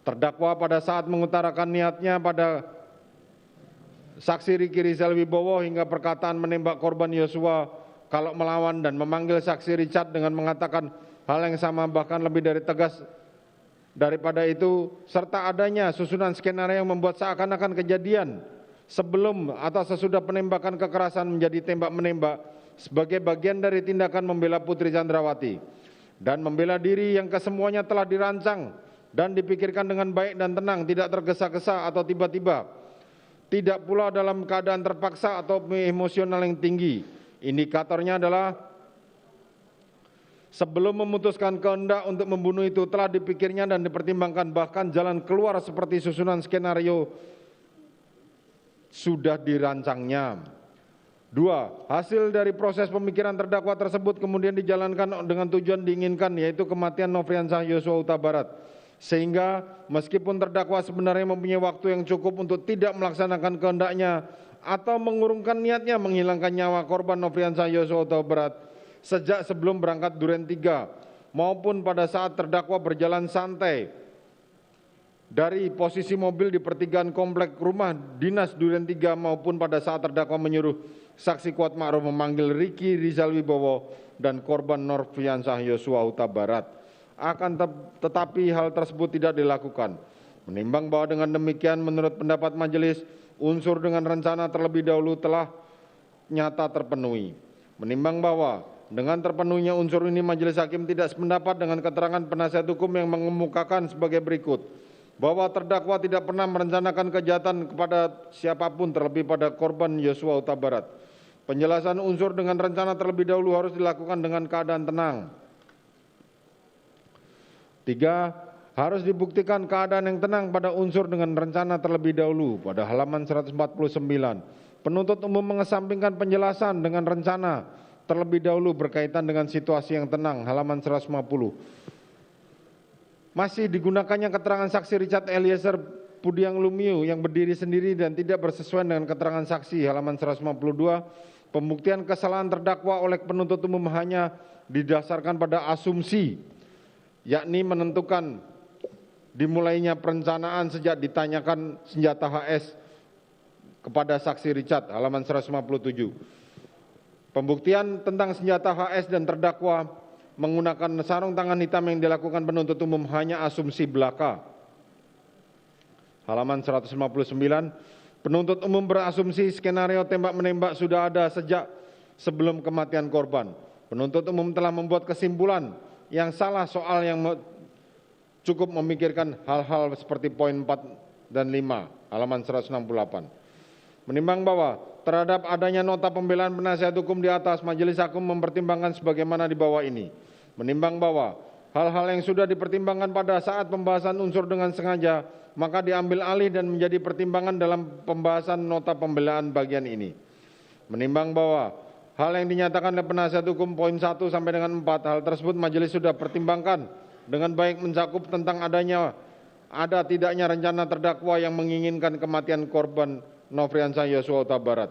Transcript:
Terdakwa pada saat mengutarakan niatnya pada saksi Riki Rizal Wibowo hingga perkataan menembak korban Yosua kalau melawan dan memanggil saksi Richard dengan mengatakan hal yang sama bahkan lebih dari tegas daripada itu, serta adanya susunan skenario yang membuat seakan-akan kejadian sebelum atau sesudah penembakan kekerasan menjadi tembak-menembak sebagai bagian dari tindakan membela Putri Chandrawati dan membela diri yang kesemuanya telah dirancang dan dipikirkan dengan baik dan tenang, tidak tergesa-gesa atau tiba-tiba, tidak pula dalam keadaan terpaksa atau emosional yang tinggi. Indikatornya adalah sebelum memutuskan kehendak untuk membunuh itu telah dipikirnya dan dipertimbangkan, bahkan jalan keluar seperti susunan skenario sudah dirancangnya. 2. Hasil dari proses pemikiran terdakwa tersebut kemudian dijalankan dengan tujuan diinginkan, yaitu kematian Nofriansah Yosua Huta Barat. Sehingga meskipun terdakwa sebenarnya mempunyai waktu yang cukup untuk tidak melaksanakan kehendaknya atau mengurungkan niatnya menghilangkan nyawa korban Nofriansah Yosua Huta Barat sejak sebelum berangkat Duren 3 maupun pada saat terdakwa berjalan santai dari posisi mobil di pertigaan komplek rumah dinas Duren 3 maupun pada saat terdakwa menyuruh saksi Kuat Ma'ruf memanggil Riki Rizal Wibowo dan korban Nofriansah Yosua Huta Barat. Akan tetapi hal tersebut tidak dilakukan. Menimbang bahwa dengan demikian menurut pendapat majelis, unsur dengan rencana terlebih dahulu telah nyata terpenuhi. Menimbang bahwa dengan terpenuhinya unsur ini, majelis hakim tidak sependapat dengan keterangan penasihat hukum yang mengemukakan sebagai berikut, bahwa terdakwa tidak pernah merencanakan kejahatan kepada siapapun terlebih pada korban Yosua Huta Barat. Penjelasan unsur dengan rencana terlebih dahulu harus dilakukan dengan keadaan tenang. 3. Harus dibuktikan keadaan yang tenang pada unsur dengan rencana terlebih dahulu. Pada halaman 149, penuntut umum mengesampingkan penjelasan dengan rencana terlebih dahulu berkaitan dengan situasi yang tenang. Halaman 150. Masih digunakannya keterangan saksi Richard Eliezer Pudiang Lumiu yang berdiri sendiri dan tidak bersesuaian dengan keterangan saksi. Halaman 152. Pembuktian kesalahan terdakwa oleh penuntut umum hanya didasarkan pada asumsi, yakni menentukan dimulainya perencanaan sejak ditanyakan senjata HS kepada saksi Richard. Halaman 157. Pembuktian tentang senjata HS dan terdakwa menggunakan sarung tangan hitam yang dilakukan penuntut umum hanya asumsi belaka. Halaman 159. Penuntut umum berasumsi skenario tembak-menembak sudah ada sejak sebelum kematian korban. Penuntut umum telah membuat kesimpulan yang salah soal yang cukup memikirkan hal-hal seperti poin 4 dan 5, halaman 168. Menimbang bahwa terhadap adanya nota pembelaan penasihat hukum di atas, majelis hakim mempertimbangkan sebagaimana di bawah ini. Menimbang bahwa hal-hal yang sudah dipertimbangkan pada saat pembahasan unsur dengan sengaja, maka diambil alih dan menjadi pertimbangan dalam pembahasan nota pembelaan bagian ini. Menimbang bahwa hal yang dinyatakan oleh penasihat hukum poin 1 sampai dengan 4, hal tersebut majelis sudah pertimbangkan dengan baik, mencakup tentang ada tidaknya rencana terdakwa yang menginginkan kematian korban Nofriansah Yosua Huta Barat.